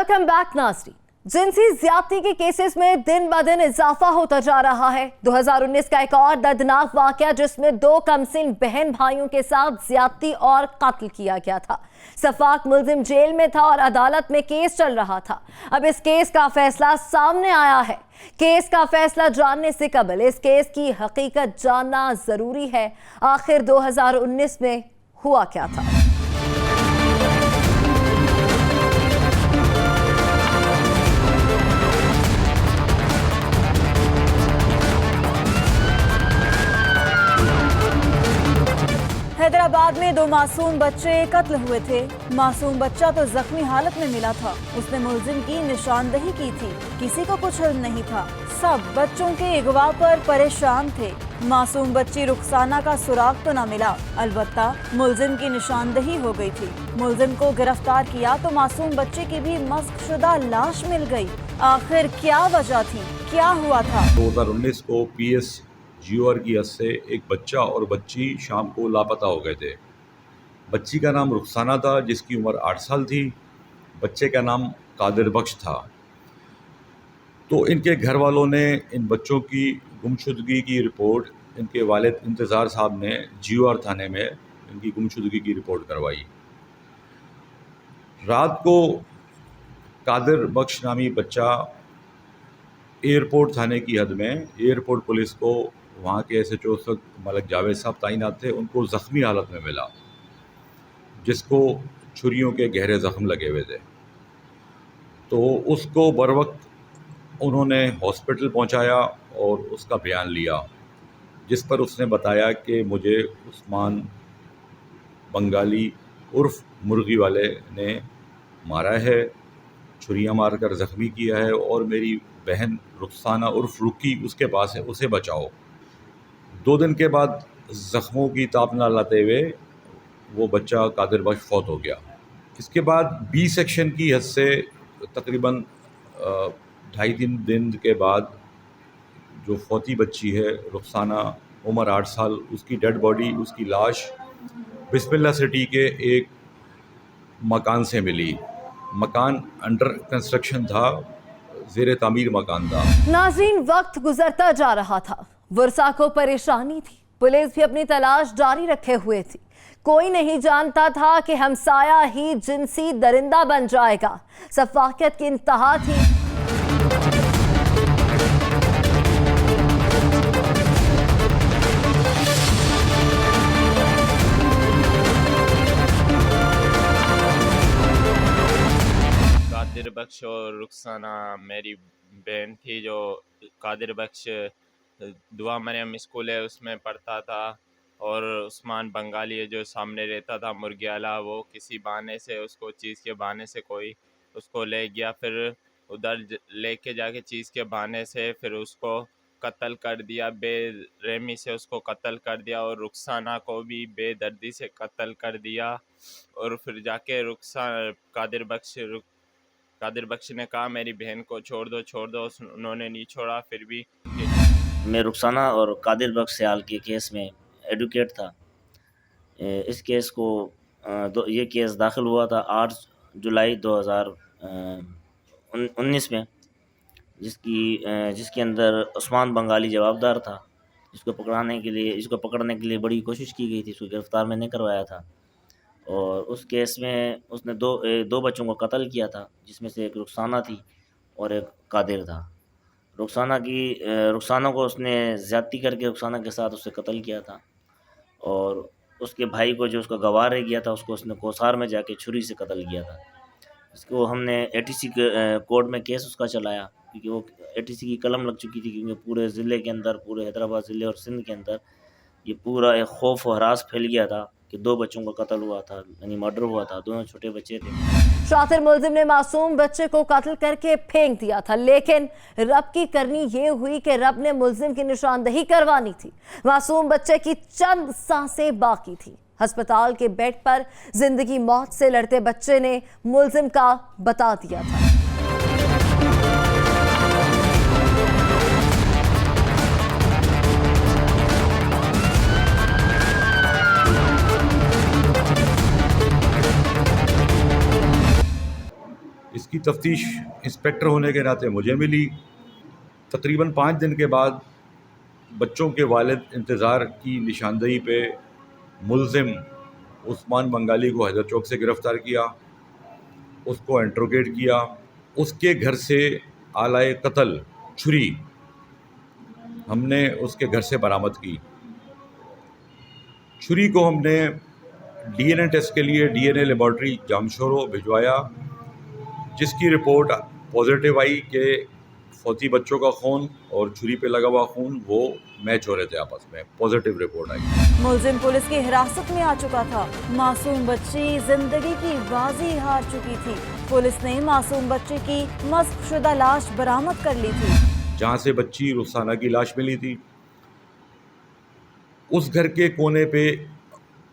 Welcome back नाज़रीन। जिनसी ज्यादती के केसेस में दिन ब दिन इजाफा होता जा रहा है। 2019 का एक और दर्दनाक वाकया जिसमें दो कमसिन बहन भाइयों के साथ ज्यादती और कत्ल किया गया था। सफाक मुल्जिम जेल में था और अदालत में केस चल रहा था। अब इस केस का फैसला सामने आया है। केस का फैसला जानने से कबल इस केस की हकीकत जानना जरूरी है। आखिर 2019 में हुआ क्या था? हैदराबाद में दो मासूम बच्चे कत्ल हुए थे। मासूम बच्चा तो जख्मी हालत में मिला था। उसने मुल्जिम की निशानदेही की थी। किसी को कुछ इल्म नहीं था। सब बच्चों के अगवा पर परेशान थे। मासूम बच्ची रुखसाना का सुराग तो न मिला, अलबत्ता मुल्जिम की निशानदेही हो गई थी। मुल्जिम को गिरफ्तार किया तो मासूम बच्चे की भी मस्कशुदा लाश मिल गई। आखिर क्या वजह थी, क्या हुआ था? 2019 को PS GOR की हद से एक बच्चा और बच्ची शाम को लापता हो गए थे। बच्ची का नाम रुखसाना था जिसकी उम्र 8 साल थी। बच्चे का नाम कादिर बख्श था। तो इनके घर वालों ने इन बच्चों की गुमशुदगी की रिपोर्ट इनके वालिद इंतज़ार साहब ने GOR थाने में इनकी गुमशुदगी की रिपोर्ट करवाई। रात को कादिर बख्श नामी बच्चा एयरपोर्ट थाने की हद में एयरपोर्ट पुलिस को वहाँ के SHO मलिक जावेद साहब तैनात थे, उनको ज़ख्मी हालत में मिला, जिसको छुरियों के गहरे ज़ख्म लगे हुए थे। तो उसको बर वक्त उन्होंने हॉस्पिटल पहुँचाया और उसका बयान लिया, जिस पर उसने बताया कि मुझे उस्मान बंगाली उर्फ मुर्गी वाले ने मारा है, छुरियाँ मारकर ज़ख्मी किया है और मेरी बहन रुखसाना उर्फ रुकी उसके पास है, उसे बचाओ। 2 दिन के बाद ज़ख्मों की ताप न लाते हुए वो बच्चा कादिर बख्श फौत हो गया। इसके बाद B सेक्शन की हद से तकरीबन 2.5-3 दिन के बाद जो फौती बच्ची है रुखसाना, उम्र 8 साल, उसकी डेड बॉडी, उसकी लाश बिस्मिल्लाह सिटी के एक मकान से मिली। मकान अंडर कंस्ट्रक्शन था, ज़ेरे तामीर मकान था। नाज़रीन, वक्त गुजरता जा रहा था। वर्षा को परेशानी थी। पुलिस भी अपनी तलाश जारी रखे हुए थी। कोई नहीं जानता था कि हमसाया ही जिनसी दरिंदा बन जाएगा। सफाकियत की इंतहा थी। कादिर बख्श और रुखसाना मेरी बहन थी। जो कादिर बख्श दुआ मरियम स्कूल है उसमें पढ़ता था और उस्मान बंगाली जो सामने रहता था मुर्गियाला, वो किसी बहाने से उसको चीज़ के बहाने से कोई उसको ले गया। फिर उधर लेके जाके चीज़ के बहाने से फिर उसको कत्ल कर दिया, बेरहमी से उसको कत्ल कर दिया और रुखसाना को भी बेदर्दी से कत्ल कर दिया। और फिर जाके कादिर बख्श ने कहा मेरी बहन को छोड़ दो, उन्होंने नहीं छोड़ा। फिर भी मैं रुखसाना और कादिर बख्श सयाल के केस में एडवोकेट था। इस केस को ये केस दाखिल हुआ था 8 जुलाई 2019 में, जिसके अंदर उस्मान बंगाली जवाबदार था। इसको पकड़ने के लिए बड़ी कोशिश की गई थी, इसको गिरफ़्तार मैंने करवाया था। और उस केस में उसने दो बच्चों को कत्ल किया था, जिसमें से एक रुखसाना थी और एक कादिर था। रुखसाना को उसने ज़्यादती करके रुखसाना के साथ उससे कत्ल किया था और उसके भाई को, जो उसका गवाह रह गया था, उसको उसने कोसार में जाके छुरी से कत्ल किया था। इसको हमने ATC कोर्ट में केस उसका चलाया, क्योंकि वो ATC की कलम लग चुकी थी, क्योंकि पूरे ज़िले के अंदर, पूरे हैदराबाद ज़िले और सिंध के अंदर ये पूरा एक खौफ और हरास फैल गया था कि 2 बच्चों का कत्ल हुआ था, यानी मर्डर हुआ था। दोनों छोटे बच्चे थे। शातिर मुल्जिम ने मासूम बच्चे को कत्ल करके फेंक दिया था, लेकिन रब की करनी ये हुई कि रब ने मुल्जिम की निशानदेही करवानी थी। मासूम बच्चे की चंद सांसें बाकी थी। अस्पताल के बेड पर जिंदगी मौत से लड़ते बच्चे ने मुल्जिम का बता दिया था। इसकी इसकी तफ्तीश इंस्पेक्टर होने के नाते मुझे मिली। तकरीबन 5 दिन के बाद बच्चों के वालिद इंतज़ार की निशानदेही पे मुल्ज़िम उस्मान बंगाली को हैदर चौक से गिरफ़्तार किया, उसको इंट्रोगेट किया। उसके घर से आलाए कत्ल छुरी हमने उसके घर से बरामद की। छुरी को हमने डीएनए टेस्ट के लिए डीएनए लेबॉर्ट्री जामशोरो भिजवाया, जिसकी रिपोर्ट पॉजिटिव आई कि फौती बच्चों का खून और छुरी पे लगा हुआ खून वो मैच हो रहे थे आपस में। पॉजिटिव रिपोर्ट आई। मुलजिम पुलिस की हिरासत में आ चुका था। मासूम बच्ची जिंदगी की बाजी हार चुकी थी। पुलिस ने मासूम बच्चे की मस्कशुदा लाश बरामद कर ली थी। जहाँ से बच्ची रुखसाना की लाश मिली थी, उस घर के कोने पे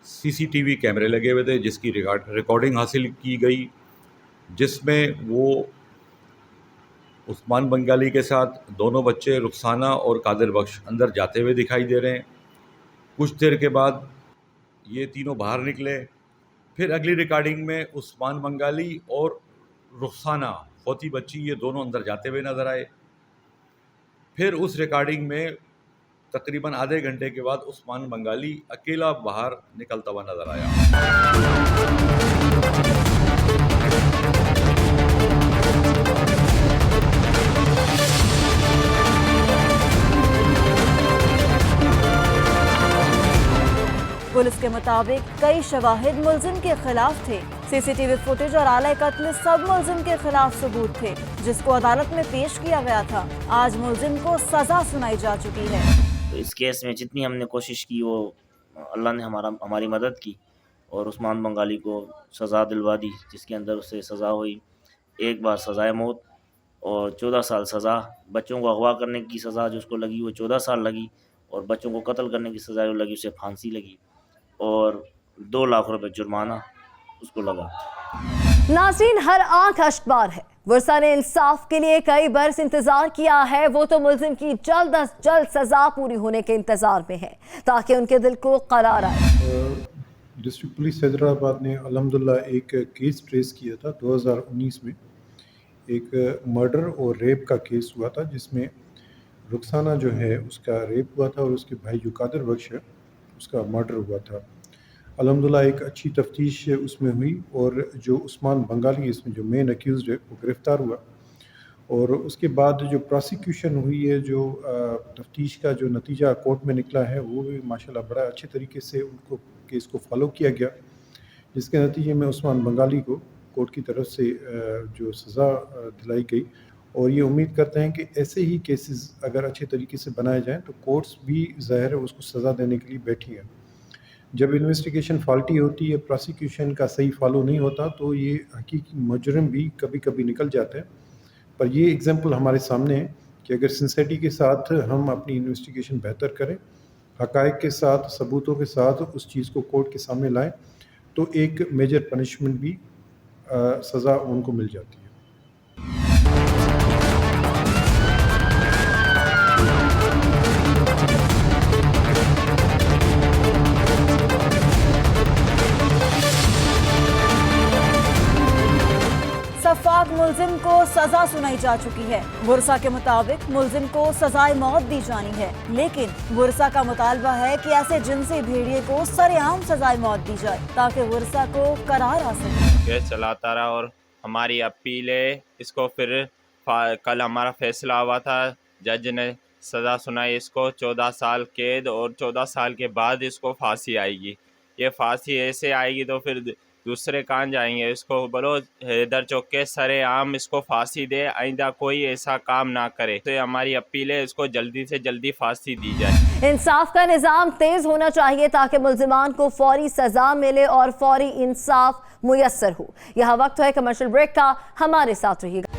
सीसीटीवी कैमरे लगे हुए थे, जिसकी रिकॉर्डिंग हासिल की गई, जिसमें वो उस्मान बंगाली के साथ दोनों बच्चे रुखसाना और कादिर बख्श अंदर जाते हुए दिखाई दे रहे हैं। कुछ देर के बाद ये तीनों बाहर निकले। फिर अगली रिकॉर्डिंग में उस्मान बंगाली और रुखसाना फौती बच्ची ये दोनों अंदर जाते हुए नज़र आए। फिर उस रिकॉर्डिंग में तकरीबन आधे घंटे के बाद उस्मान बंगाली अकेला बाहर निकलता हुआ नज़र आया। पुलिस के मुताबिक कई शवाहिद मुलजिम के खिलाफ थे। सीसीटीवी फुटेज और आला कत्ल सब मुलजिम के खिलाफ सबूत थे, जिसको अदालत में पेश किया गया था। आज मुलजिम को सजा सुनाई जा चुकी है। तो इस केस में जितनी हमने कोशिश की वो अल्लाह ने हमारी मदद की और उस्मान बंगाली को सज़ा दिलवा दी, जिसके अंदर उससे सज़ा हुई। एक बार सज़ाए मौत और 14 साल सज़ा। बच्चों को अगवा करने की सज़ा जो उसको लगी वो 14 साल लगी, और बच्चों को कत्ल करने की सज़ा जो लगी उसे फांसी लगी, और 2 लाख रुपए जुर्माना उसको लगा। नाज़रीन, हर आंख अश्कबार है। वर्षा ने इंसाफ के लिए कई बरस इंतजार किया है। वो तो मुल्जिम की जल्द अज जल्द सजा पूरी होने के इंतजार में है, ताकि उनके दिल को करार आए। डिस्ट्रिक्ट पुलिस हैदराबाद ने अल्हम्दुलिल्लाह एक केस ट्रेस किया था 2019 में। एक मर्डर और रेप का केस हुआ था, जिसमें रुखसाना जो है उसका रेप हुआ था और उसके भाई जो कादिर बख्श है उसका मर्डर हुआ था। अल्हम्दुलिल्लाह एक अच्छी तफ्तीश उसमें हुई, और जो उस्मान बंगाली इसमें जो मेन अक्यूज़ड है वो गिरफ़्तार हुआ। और उसके बाद जो प्रोसिक्यूशन हुई है, जो तफ्तीश का जो नतीजा कोर्ट में निकला है, वो भी माशाल्लाह बड़ा अच्छे तरीके से उनको केस को फॉलो किया गया, जिसके नतीजे में उस्मान बंगाली को कोर्ट की तरफ से जो सज़ा दिलाई गई। और ये उम्मीद करते हैं कि ऐसे ही केसेस अगर अच्छे तरीके से बनाए जाएं तो कोर्ट्स भी ज़ाहिर है उसको सज़ा देने के लिए बैठी हैं। जब इन्वेस्टिगेशन फॉल्टी होती है, प्रोसिक्यूशन का सही फॉलो नहीं होता, तो ये हकीकी मुजरिम भी कभी कभी निकल जाते हैं। पर ये एग्जांपल हमारे सामने है कि अगर सिंसेरिटी के साथ हम अपनी इन्वेस्टिगेशन बेहतर करें, हक़ाइक़ के साथ, सबूतों के साथ उस चीज़ को कोर्ट के सामने लाएं, तो एक मेजर पनिशमेंट भी सज़ा उनको मिल जाती है। सफ़ाक मुलजिम को सजा सुनाई जा चुकी है। बुरसा के मुताबिक मुलजिम को सजाए मौत दी जानी है, लेकिन बुरसा का मुतालबा है कि ऐसे जिनसी भेड़िए को सरेआम सजाए मौत दी जाए, ताकि बुरसा को करार आ सके। केस चलाता रहा और हमारी अपील है इसको। फिर कल हमारा फैसला हुआ था, जज ने सज़ा सुनाई इसको 14 साल कैद, और 14 साल के बाद इसको फांसी आएगी। ये फांसी ऐसे आएगी तो फिर दूसरे कान जाएंगे। इसको बोलो हैदर चौक के सरेआम इसको फांसी दे, आइंदा कोई ऐसा काम ना करे। तो हमारी अपील है इसको जल्दी से जल्दी फांसी दी जाए। इंसाफ का निज़ाम तेज होना चाहिए, ताकि मुल्जिमान को फौरी सजा मिले और फौरी इंसाफ मुयस्सर हो। यहाँ वक्त है कमर्शियल ब्रेक का, हमारे साथ रहिएगा।